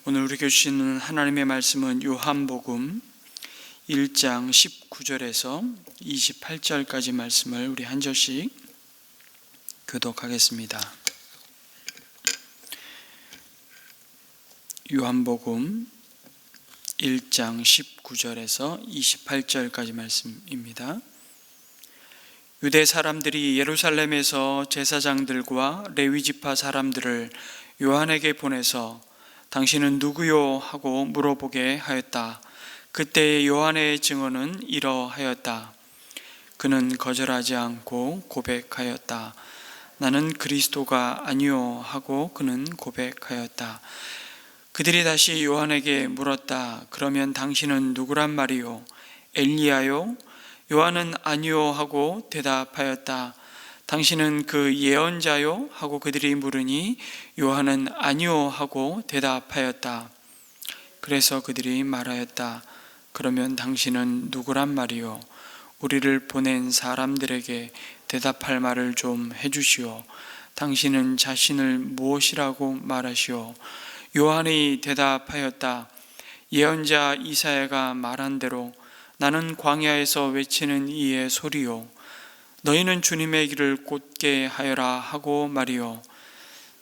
오늘 우리에게 주시는 하나님의 말씀은 요한복음 1장 19절에서 28절까지 말씀을 우리 한 절씩 교독하겠습니다. 요한복음 1장 19절에서 28절까지 말씀입니다. 유대 사람들이 예루살렘에서 제사장들과 레위지파 사람들을 요한에게 보내서 당신은 누구요? 하고 물어보게 하였다. 그때 요한의 증언은 이러하였다. 그는 거절하지 않고 고백하였다. 나는 그리스도가 아니요 하고 그는 고백하였다. 그들이 다시 요한에게 물었다. 그러면 당신은 누구란 말이요? 엘리야요? 요한은 아니요 하고 대답하였다. 당신은 그 예언자요? 하고 그들이 물으니 요한은 아니요 하고 대답하였다. 그래서 그들이 말하였다. 그러면 당신은 누구란 말이요? 우리를 보낸 사람들에게 대답할 말을 좀 해주시오. 당신은 자신을 무엇이라고 말하시오? 요한이 대답하였다. 예언자 이사야가 말한 대로 나는 광야에서 외치는 이의 소리요. 너희는 주님의 길을 곧게 하여라 하고 말이요.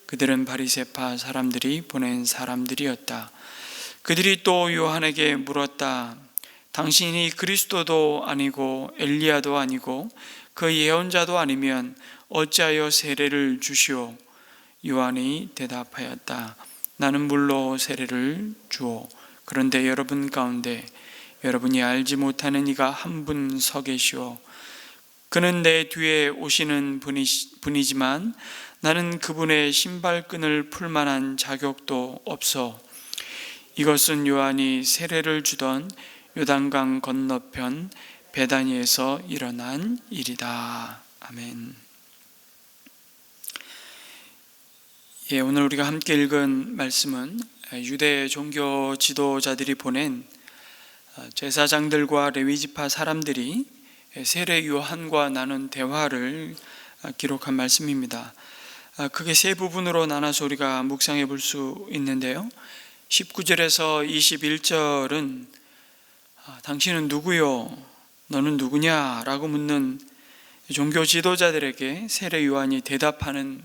그들은 바리새파 사람들이 보낸 사람들이었다. 그들이 또 요한에게 물었다. 당신이 그리스도도 아니고 엘리야도 아니고 그 예언자도 아니면 어찌하여 세례를 주시오? 요한이 대답하였다. 나는 물로 세례를 주오. 그런데 여러분 가운데 여러분이 알지 못하는 이가 한 분 서 계시오. 그는 내 뒤에 오시는 분이지만 나는 그분의 신발끈을 풀 만한 자격도 없어. 이것은 요한이 세례를 주던 요단강 건너편 베다니에서 일어난 일이다. 아멘. 오늘 우리가 함께 읽은 말씀은 유대 종교 지도자들이 보낸 제사장들과 레위지파 사람들이 세례 요한과 나눈 대화를 기록한 말씀입니다. 크게 세 부분으로 나눠서 우리가 묵상해 볼 수 있는데요. 19절에서 21절은 당신은 누구요? 너는 누구냐? 라고 묻는 종교 지도자들에게 세례 요한이 대답하는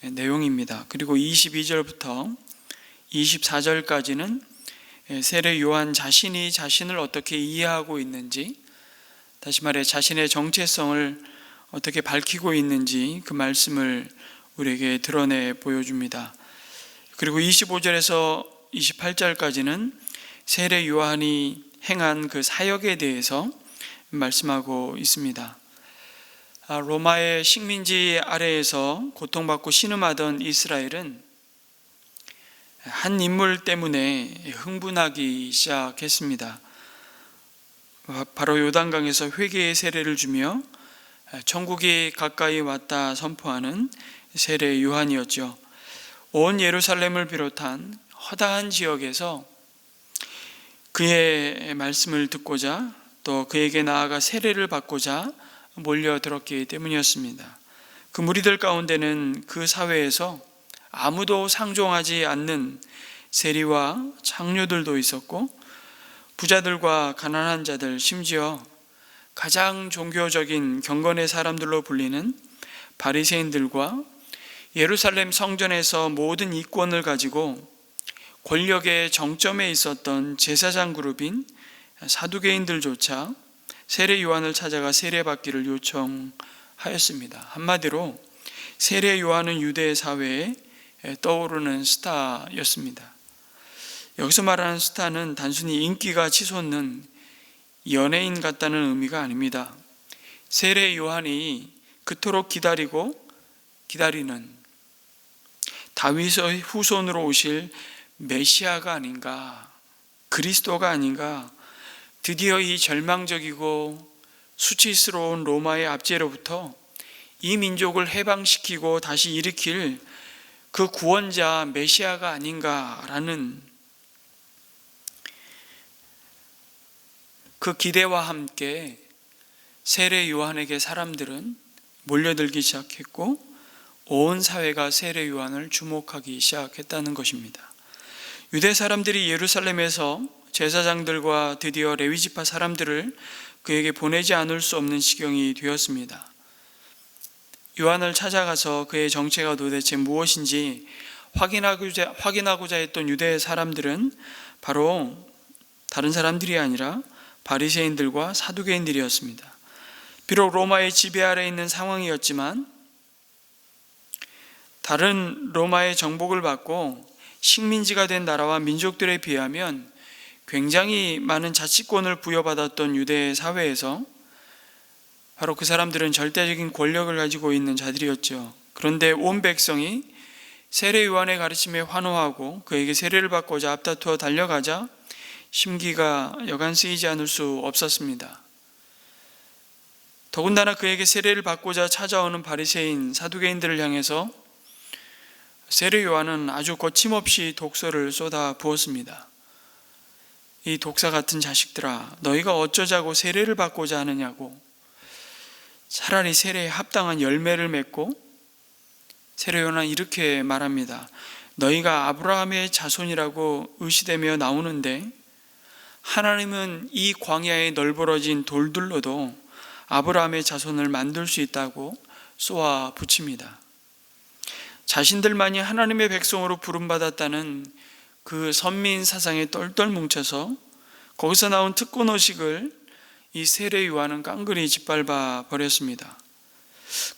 내용입니다. 그리고 22절부터 24절까지는 세례 요한 자신이 자신을 어떻게 이해하고 있는지, 다시 말해 자신의 정체성을 어떻게 밝히고 있는지 그 말씀을 우리에게 드러내 보여줍니다. 그리고 25절에서 28절까지는 세례 요한이 행한 그 사역에 대해서 말씀하고 있습니다. 로마의 식민지 아래에서 고통받고 신음하던 이스라엘은 한 인물 때문에 흥분하기 시작했습니다. 바로 요단강에서 회개의 세례를 주며 천국이 가까이 왔다 선포하는 세례 요한이었죠. 온 예루살렘을 비롯한 허다한 지역에서 그의 말씀을 듣고자 또 그에게 나아가 세례를 받고자 몰려들었기 때문이었습니다. 그 무리들 가운데는 그 사회에서 아무도 상종하지 않는 세리와 창녀들도 있었고, 부자들과 가난한 자들, 심지어 가장 종교적인 경건의 사람들로 불리는 바리새인들과 예루살렘 성전에서 모든 이권을 가지고 권력의 정점에 있었던 제사장 그룹인 사두개인들조차 세례 요한을 찾아가 세례받기를 요청하였습니다. 한마디로 세례 요한은 유대 사회에 떠오르는 스타였습니다. 여기서 말하는 스타는 단순히 인기가 치솟는 연예인 같다는 의미가 아닙니다. 세례 요한이 그토록 기다리는 다윗의 후손으로 오실 메시아가 아닌가, 그리스도가 아닌가, 드디어 이 절망적이고 수치스러운 로마의 압제로부터 이 민족을 해방시키고 다시 일으킬 그 구원자 메시아가 아닌가라는 그 기대와 함께 세례 요한에게 사람들은 몰려들기 시작했고 온 사회가 세례 요한을 주목하기 시작했다는 것입니다. 유대 사람들이 예루살렘에서 제사장들과 드디어 레위지파 사람들을 그에게 보내지 않을 수 없는 지경이 되었습니다. 요한을 찾아가서 그의 정체가 도대체 무엇인지 확인하고자 했던 유대 사람들은 바로 다른 사람들이 아니라 바리새인들과 사두개인들이었습니다. 비록 로마의 지배 아래에 있는 상황이었지만 다른 로마의 정복을 받고 식민지가 된 나라와 민족들에 비하면 굉장히 많은 자치권을 부여받았던 유대 사회에서 바로 그 사람들은 절대적인 권력을 가지고 있는 자들이었죠. 그런데 온 백성이 세례 요한의 가르침에 환호하고 그에게 세례를 받고자 앞다투어 달려가자 심기가 여간 쓰이지 않을 수 없었습니다. 더군다나 그에게 세례를 받고자 찾아오는 바리새인 사두개인들을 향해서 세례 요한은 아주 거침없이 독설을 쏟아 부었습니다. 이 독사 같은 자식들아, 너희가 어쩌자고 세례를 받고자 하느냐고. 차라리 세례에 합당한 열매를 맺고, 세례 요한은 이렇게 말합니다. 너희가 아브라함의 자손이라고 의시되며 나오는데 하나님은 이 광야에 널브러진 돌들로도 아브라함의 자손을 만들 수 있다고 쏘아 붙입니다. 자신들만이 하나님의 백성으로 부름받았다는 그 선민 사상에 똘똘 뭉쳐서 거기서 나온 특권의식을 이 세례 요한은 깡그리 짓밟아 버렸습니다.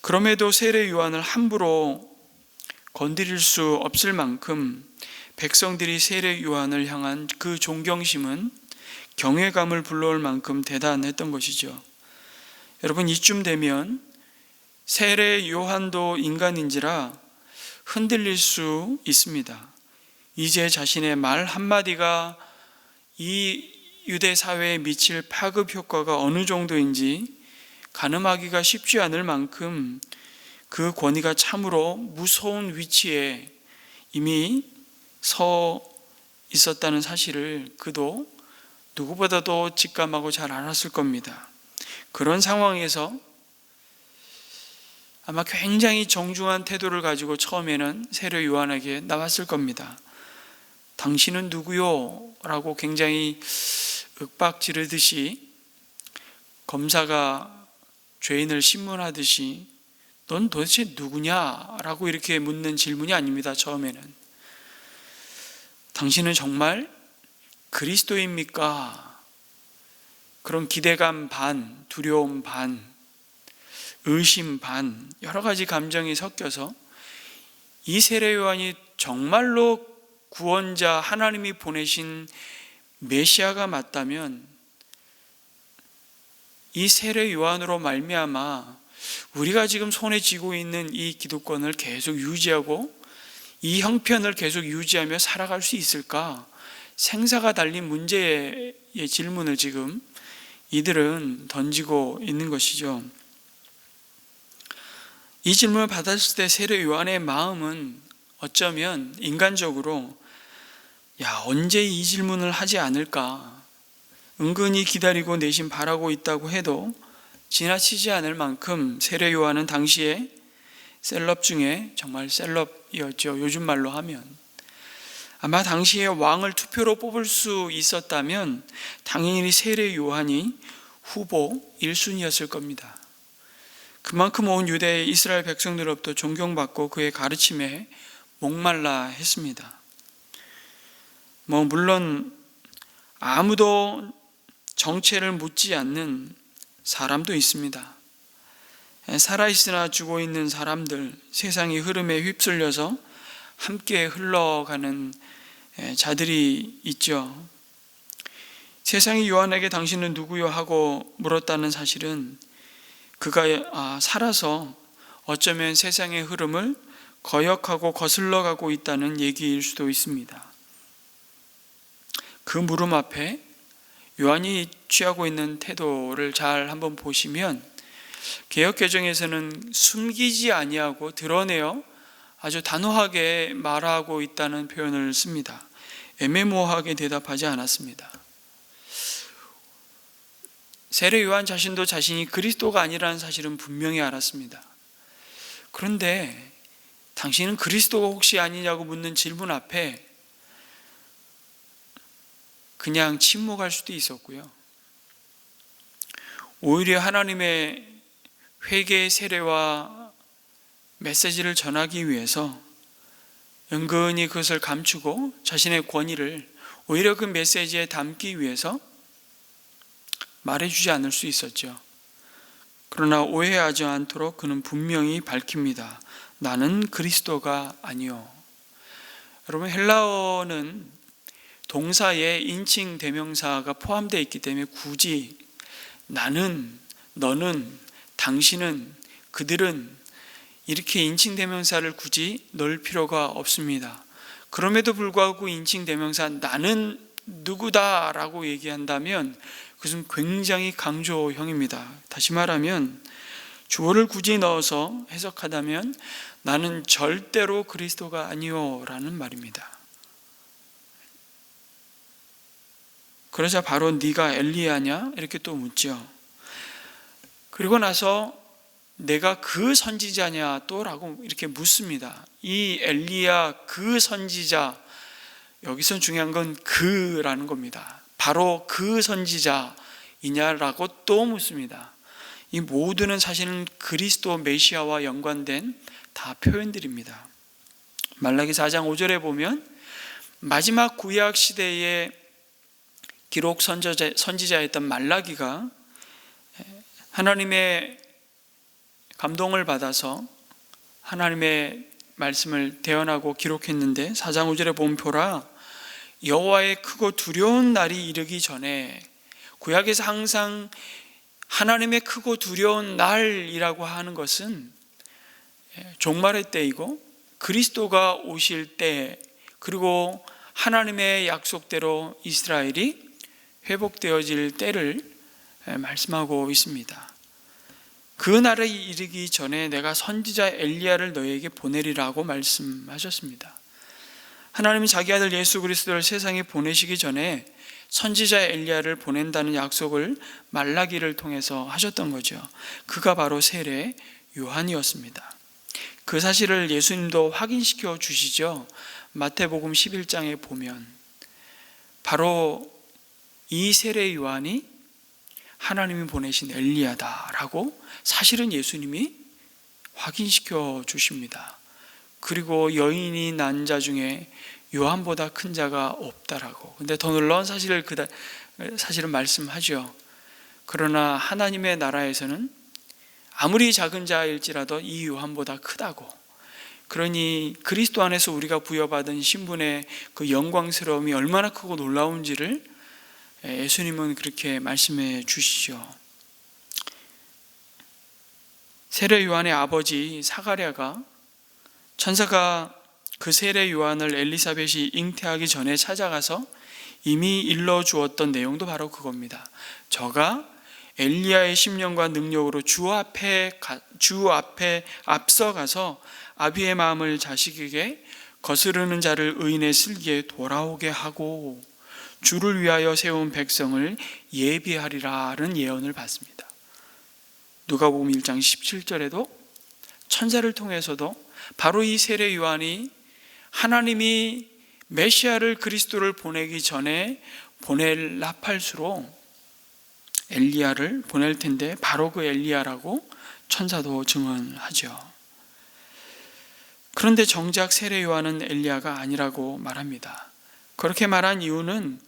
그럼에도 세례 요한을 함부로 건드릴 수 없을 만큼 백성들이 세례 요한을 향한 그 존경심은 경외감을 불러올 만큼 대단했던 것이죠. 여러분, 이쯤 되면 세례 요한도 인간인지라 흔들릴 수 있습니다. 이제 자신의 말 한마디가 이 유대 사회에 미칠 파급 효과가 어느 정도인지 가늠하기가 쉽지 않을 만큼 그 권위가 참으로 무서운 위치에 이미 서 있었다는 사실을 그도 누구보다도 직감하고 잘 알았을 겁니다. 그런 상황에서 아마 굉장히 정중한 태도를 가지고 처음에는 세례 요한에게 나왔을 겁니다. 당신은 누구요? 라고 굉장히 윽박 지르듯이 검사가 죄인을 신문하듯이 넌 도대체 누구냐? 라고 이렇게 묻는 질문이 아닙니다. 처음에는 당신은 정말 그리스도입니까? 그런 기대감 반, 두려움 반, 의심 반, 여러 가지 감정이 섞여서 이 세례 요한이 정말로 구원자 하나님이 보내신 메시아가 맞다면 이 세례 요한으로 말미암아 우리가 지금 손에 쥐고 있는 이 기득권을 계속 유지하고 이 형편을 계속 유지하며 살아갈 수 있을까? 생사가 달린 문제의 질문을 지금 이들은 던지고 있는 것이죠. 이 질문을 받았을 때 세례 요한의 마음은 어쩌면 인간적으로 언제 이 질문을 하지 않을까? 은근히 기다리고 내심 바라고 있다고 해도 지나치지 않을 만큼 세례 요한은 당시에 셀럽 중에 정말 셀럽이었죠. 요즘 말로 하면 아마 당시에 왕을 투표로 뽑을 수 있었다면 당연히 세례 요한이 후보 1순위였을 겁니다. 그만큼 온 유대 이스라엘 백성들로부터 존경받고 그의 가르침에 목말라 했습니다. 물론 아무도 정체를 묻지 않는 사람도 있습니다. 살아있으나 죽어 있는 사람들, 세상의 흐름에 휩쓸려서 함께 흘러가는 자들이 있죠. 세상이 요한에게 당신은 누구요? 하고 물었다는 사실은 그가 살아서 어쩌면 세상의 흐름을 거역하고 거슬러가고 있다는 얘기일 수도 있습니다. 그 물음 앞에 요한이 취하고 있는 태도를 잘 한번 보시면 개역개정에서는 숨기지 아니하고 드러내어 아주 단호하게 말하고 있다는 표현을 씁니다. 애매모호하게 대답하지 않았습니다. 세례 요한 자신도 자신이 그리스도가 아니라는 사실은 분명히 알았습니다. 그런데 당신은 그리스도가 혹시 아니냐고 묻는 질문 앞에 그냥 침묵할 수도 있었고요. 오히려 하나님의 회개의 세례와 메시지를 전하기 위해서 은근히 그것을 감추고 자신의 권위를 오히려 그 메시지에 담기 위해서 말해주지 않을 수 있었죠. 그러나 오해하지 않도록 그는 분명히 밝힙니다. 나는 그리스도가 아니요. 여러분, 헬라어는 동사에 인칭 대명사가 포함되어 있기 때문에 굳이 나는, 너는, 당신은, 그들은 이렇게 인칭 대명사를 굳이 넣을 필요가 없습니다. 그럼에도 불구하고 인칭 대명사 나는 누구다라고 얘기한다면 그것은 굉장히 강조형입니다. 다시 말하면 주어를 굳이 넣어서 해석하다면 나는 절대로 그리스도가 아니요라는 말입니다. 그러자 바로 네가 엘리야냐? 이렇게 또 묻죠. 그리고 나서 내가 그 선지자냐 또? 라고 이렇게 묻습니다. 이 엘리야 그 선지자, 여기서 중요한 건 그라는 겁니다. 바로 그 선지자이냐라고 또 묻습니다. 이 모두는 사실은 그리스도 메시아와 연관된 다 표현들입니다. 말라기 4장 5절에 보면 마지막 구약 시대의 기록 선지자였던 말라기가 하나님의 감동을 받아서 하나님의 말씀을 대언하고 기록했는데 4장 5절에 보면 보라, 여호와의 크고 두려운 날이 이르기 전에, 구약에서 항상 하나님의 크고 두려운 날이라고 하는 것은 종말의 때이고 그리스도가 오실 때, 그리고 하나님의 약속대로 이스라엘이 회복되어질 때를 말씀하고 있습니다. 그 날에 이르기 전에 내가 선지자 엘리야를 너에게 보내리라고 말씀하셨습니다. 하나님이 자기 아들 예수 그리스도를 세상에 보내시기 전에 선지자 엘리야를 보낸다는 약속을 말라기를 통해서 하셨던 거죠. 그가 바로 세례 요한이었습니다. 그 사실을 예수님도 확인시켜 주시죠. 마태복음 11장에 보면 바로 이 세례 요한이 하나님이 보내신 엘리야다라고 사실은 예수님이 확인시켜 주십니다. 그리고 여인이 난 자 중에 요한보다 큰 자가 없다라고. 근데 더 놀라운 사실을 사실은 말씀하죠. 그러나 하나님의 나라에서는 아무리 작은 자일지라도 이 요한보다 크다고. 그러니 그리스도 안에서 우리가 부여받은 신분의 그 영광스러움이 얼마나 크고 놀라운지를 예수님은 그렇게 말씀해 주시죠. 세례 요한의 아버지 사가랴가 천사가 그 세례 요한을 엘리사벳이 잉태하기 전에 찾아가서 이미 일러주었던 내용도 바로 그겁니다. 저가 엘리야의 심령과 능력으로 주 앞에 앞서가서 아비의 마음을 자식에게 거스르는 자를 의인의 슬기에 돌아오게 하고 주를 위하여 세운 백성을 예비하리라는 예언을 받습니다. 누가복음 1장 17절에도 천사를 통해서도 바로 이 세례 요한이 하나님이 메시아를 그리스도를 보내기 전에 보낼 나팔수로 엘리야를 보낼 텐데 바로 그 엘리야라고 천사도 증언하죠. 그런데 정작 세례 요한은 엘리야가 아니라고 말합니다. 그렇게 말한 이유는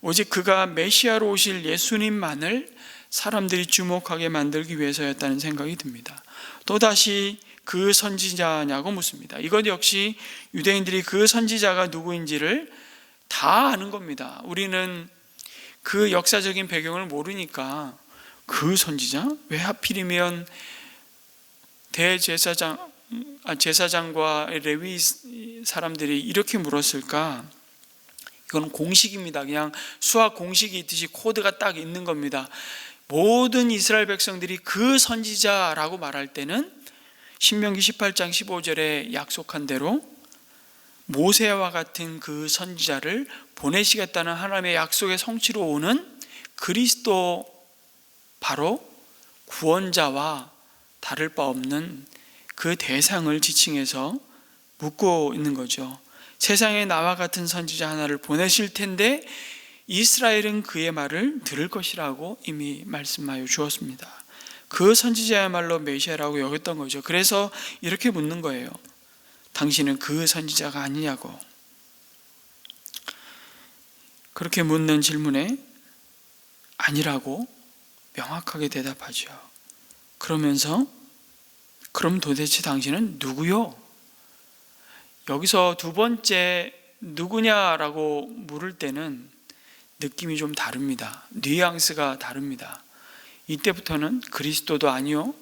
오직 그가 메시아로 오실 예수님만을 사람들이 주목하게 만들기 위해서였다는 생각이 듭니다. 또다시 그 선지자냐고 묻습니다. 이것 역시 유대인들이 그 선지자가 누구인지를 다 아는 겁니다. 우리는 그 역사적인 배경을 모르니까 그 선지자? 왜 하필이면 제사장과 레위 사람들이 이렇게 물었을까? 이건 공식입니다. 그냥 수학 공식이 있듯이 코드가 딱 있는 겁니다. 모든 이스라엘 백성들이 그 선지자라고 말할 때는 신명기 18장 15절에 약속한 대로 모세와 같은 그 선지자를 보내시겠다는 하나님의 약속의 성취로 오는 그리스도, 바로 구원자와 다를 바 없는 그 대상을 지칭해서 묻고 있는 거죠. 세상에 나와 같은 선지자 하나를 보내실 텐데 이스라엘은 그의 말을 들을 것이라고 이미 말씀하여 주었습니다. 그 선지자야말로 메시아라고 여겼던 거죠. 그래서 이렇게 묻는 거예요. 당신은 그 선지자가 아니냐고. 그렇게 묻는 질문에 아니라고 명확하게 대답하죠. 그러면서 그럼 도대체 당신은 누구요? 여기서 두 번째 누구냐라고 물을 때는 느낌이 좀 다릅니다. 뉘앙스가 다릅니다. 이때부터는 그리스도도 아니요,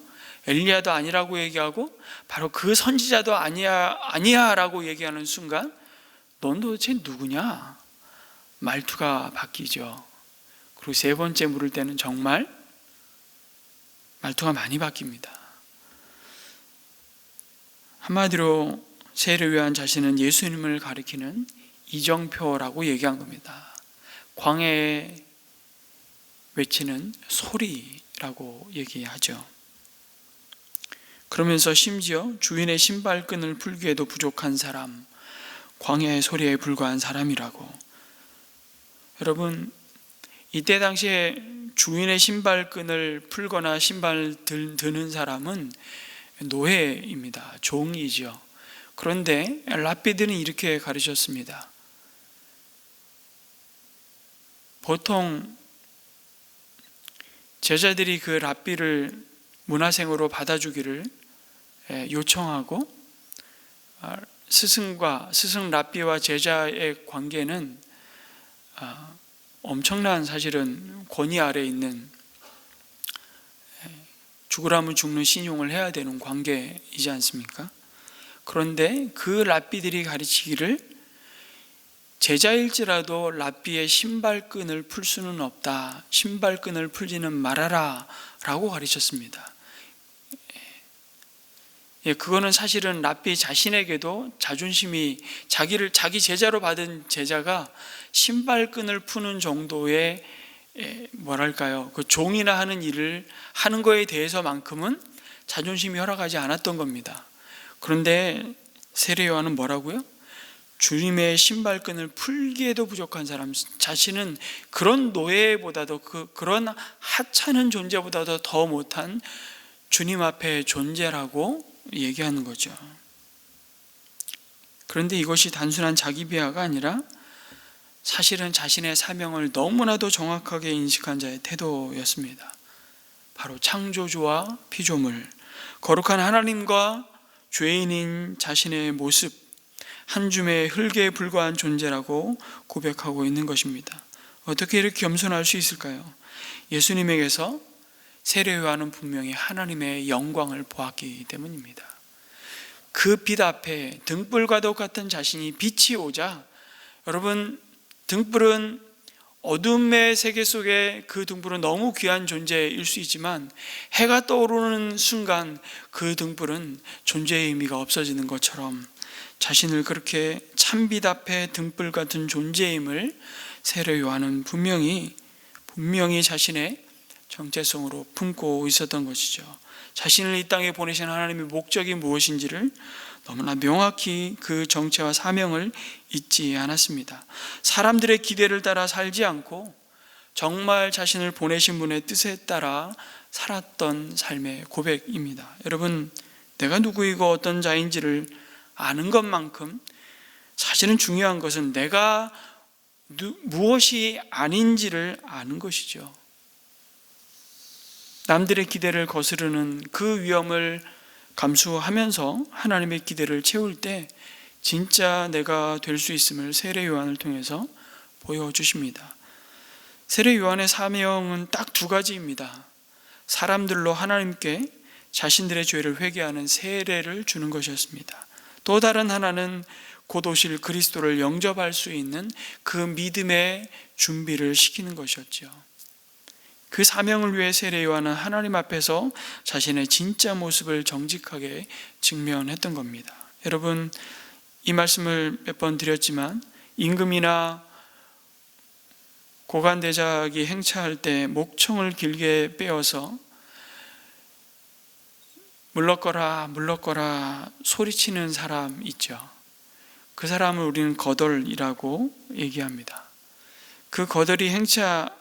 엘리야도 아니라고 얘기하고 바로 그 선지자도 아니야라고 얘기하는 순간 넌 도대체 누구냐? 말투가 바뀌죠. 그리고 세 번째 물을 때는 정말 말투가 많이 바뀝니다. 한마디로 세례요한 자신은 예수님을 가리키는 이정표라고 얘기한 겁니다. 광야에 외치는 소리라고 얘기하죠. 그러면서 심지어 주인의 신발끈을 풀기에도 부족한 사람, 광야의 소리에 불과한 사람이라고. 여러분, 이때 당시에 주인의 신발끈을 풀거나 신발 드는 사람은 노예입니다. 종이죠. 그런데 랍비들은 이렇게 가르쳤습니다. 보통 제자들이 그 랍비를 문화생으로 받아주기를 요청하고, 스승 랍비와 제자의 관계는 엄청난 사실은 권위 아래에 있는, 죽으라면 죽는 신용을 해야 되는 관계이지 않습니까? 그런데 그 랍비들이 가르치기를 제자일지라도 랍비의 신발끈을 풀 수는 없다. 신발끈을 풀지는 말아라 라고 가르쳤습니다. 그거는 사실은 랍비 자신에게도 자존심이, 자기 제자로 받은 제자가 신발끈을 푸는 정도의 그 종이나 하는 일을 하는 거에 대해서만큼은 자존심이 허락하지 않았던 겁니다. 그런데 세례 요한은 뭐라고요? 주님의 신발끈을 풀기에도 부족한 사람, 자신은 그런 노예보다도 그런 하찮은 존재보다도 더 못한 주님 앞에 존재라고 얘기하는 거죠. 그런데 이것이 단순한 자기 비하가 아니라 사실은 자신의 사명을 너무나도 정확하게 인식한 자의 태도였습니다. 바로 창조주와 피조물, 거룩한 하나님과 죄인인 자신의 모습, 한 줌의 흙에 불과한 존재라고 고백하고 있는 것입니다. 어떻게 이렇게 겸손할 수 있을까요? 예수님에게서 세례 요한은 분명히 하나님의 영광을 보았기 때문입니다. 그 빛 앞에 등불과 같은 자신이 빛이 오자, 여러분, 등불은 어둠의 세계 속에 그 등불은 너무 귀한 존재일 수 있지만 해가 떠오르는 순간 그 등불은 존재의 의미가 없어지는 것처럼 자신을 그렇게 찬빛 앞에 등불 같은 존재임을 세례 요한은 분명히 자신의 정체성으로 품고 있었던 것이죠. 자신을 이 땅에 보내신 하나님의 목적이 무엇인지를 너무나 명확히 그 정체와 사명을 잊지 않았습니다. 사람들의 기대를 따라 살지 않고 정말 자신을 보내신 분의 뜻에 따라 살았던 삶의 고백입니다. 여러분, 내가 누구이고 어떤 자인지를 아는 것만큼 사실은 중요한 것은 내가 무엇이 아닌지를 아는 것이죠. 남들의 기대를 거스르는 그 위험을 감수하면서 하나님의 기대를 채울 때 진짜 내가 될 수 있음을 세례 요한을 통해서 보여주십니다. 세례 요한의 사명은 딱 두 가지입니다. 사람들로 하나님께 자신들의 죄를 회개하는 세례를 주는 것이었습니다. 또 다른 하나는 곧 오실 그리스도를 영접할 수 있는 그 믿음의 준비를 시키는 것이었죠. 그 사명을 위해 세례 요한은 하나님 앞에서 자신의 진짜 모습을 정직하게 직면했던 겁니다. 여러분, 이 말씀을 몇 번 드렸지만 임금이나 고관대작이 행차할 때 목청을 길게 빼어서 물러거라 물러거라 소리치는 사람 있죠. 그 사람을 우리는 거덜이라고 얘기합니다. 그 거더리 행차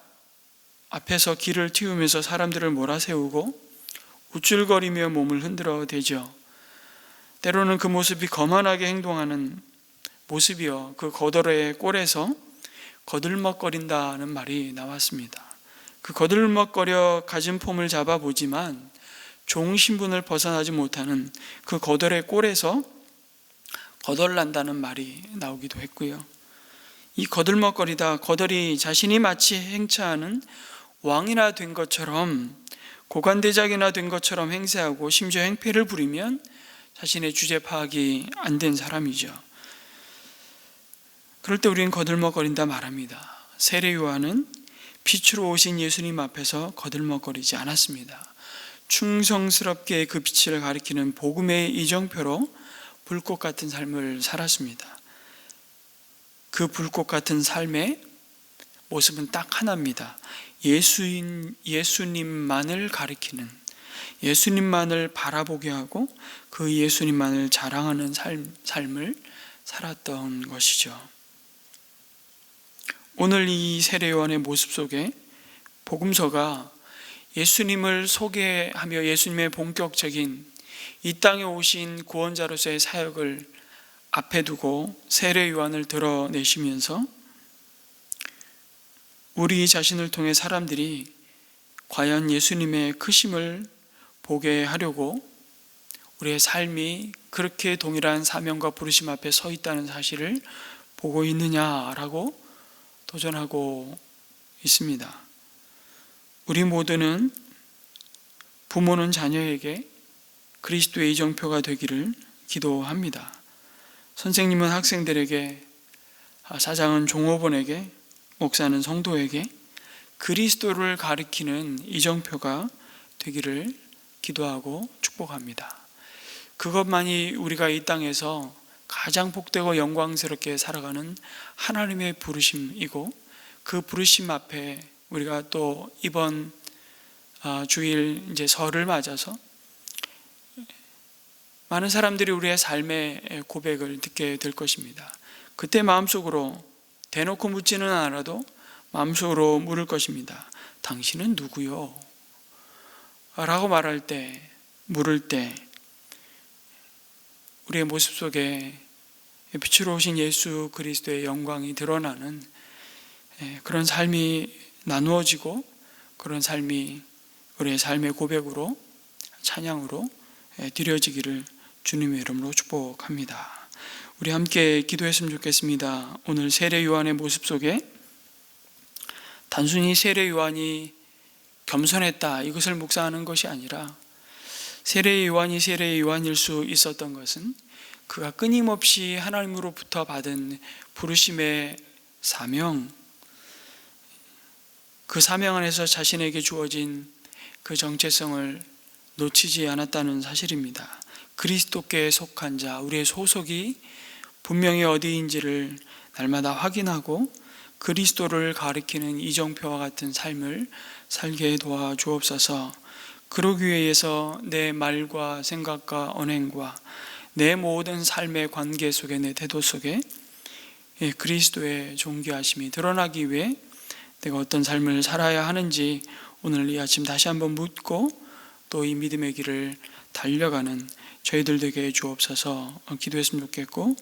앞에서 길을 틔우면서 사람들을 몰아세우고 우쭐거리며 몸을 흔들어 대죠. 때로는 그 모습이 거만하게 행동하는 모습이요, 그 거더리의 꼴에서 거들먹거린다는 말이 나왔습니다. 그 거들먹거려 가진 폼을 잡아보지만 종 신분을 벗어나지 못하는 그 거덜의 꼴에서 거덜난다는 말이 나오기도 했고요. 이 거들먹거리다, 거덜이 자신이 마치 행차하는 왕이나 된 것처럼, 고관대장이나 된 것처럼 행세하고 심지어 행패를 부리면 자신의 주제 파악이 안 된 사람이죠. 그럴 때 우리는 거들먹거린다 말합니다. 세례 요한은 빛으로 오신 예수님 앞에서 거들먹거리지 않았습니다. 충성스럽게 그 빛을 가리키는 복음의 이정표로 불꽃 같은 삶을 살았습니다. 그 불꽃 같은 삶의 모습은 딱 하나입니다. 예수님만을 가리키는, 예수님만을 바라보게 하고 그 예수님만을 자랑하는 삶을 살았던 것이죠. 오늘 이 세례 요한의 모습 속에 복음서가 예수님을 소개하며 예수님의 본격적인 이 땅에 오신 구원자로서의 사역을 앞에 두고 세례 요한을 드러내시면서 우리 자신을 통해 사람들이 과연 예수님의 크심을 보게 하려고 우리의 삶이 그렇게 동일한 사명과 부르심 앞에 서 있다는 사실을 보고 있느냐라고 도전하고 있습니다. 우리 모두는, 부모는 자녀에게 그리스도의 이정표가 되기를 기도합니다. 선생님은 학생들에게, 사장은 종업원에게, 목사는 성도에게 그리스도를 가리키는 이정표가 되기를 기도하고 축복합니다. 그것만이 우리가 이 땅에서 가장 복되고 영광스럽게 살아가는 하나님의 부르심이고, 그 부르심 앞에 우리가 또 이번 주일 이제 설을 맞아서 많은 사람들이 우리의 삶의 고백을 듣게 될 것입니다. 그때 마음속으로 대놓고 묻지는 않아도 마음속으로 물을 것입니다. 당신은 누구요? 라고 말할 때, 물을 때 우리의 모습 속에 빛으로 오신 예수 그리스도의 영광이 드러나는 그런 삶이 나누어지고, 그런 삶이 우리의 삶의 고백으로, 찬양으로 드려지기를 주님의 이름으로 축복합니다. 우리 함께 기도했으면 좋겠습니다. 오늘 세례 요한의 모습 속에 단순히 세례 요한이 겸손했다, 이것을 묵상하는 것이 아니라 세례 요한이 세례 요한일 수 있었던 것은 그가 끊임없이 하나님으로부터 받은 부르심의 사명, 그 사명 안에서 자신에게 주어진 그 정체성을 놓치지 않았다는 사실입니다. 그리스도께 속한 자, 우리의 소속이 분명히 어디인지를 날마다 확인하고 그리스도를 가리키는 이정표와 같은 삶을 살게 도와주옵소서. 그러기 위해서 내 말과 생각과 언행과 내 모든 삶의 관계 속에, 내 태도 속에 그리스도의 존귀하심이 드러나기 위해 내가 어떤 삶을 살아야 하는지 오늘 이 아침 다시 한번 묻고 또 이 믿음의 길을 달려가는 저희들 되게 해 주옵소서. 기도했으면 좋겠고,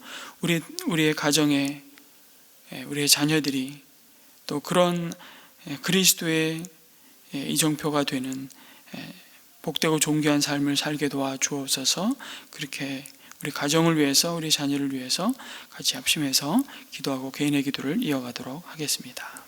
우리의 가정에 우리의 자녀들이 또 그런 그리스도의 이정표가 되는 복되고 존귀한 삶을 살게 도와주옵소서. 그렇게 우리 가정을 위해서, 우리 자녀를 위해서 같이 합심해서 기도하고 개인의 기도를 이어가도록 하겠습니다.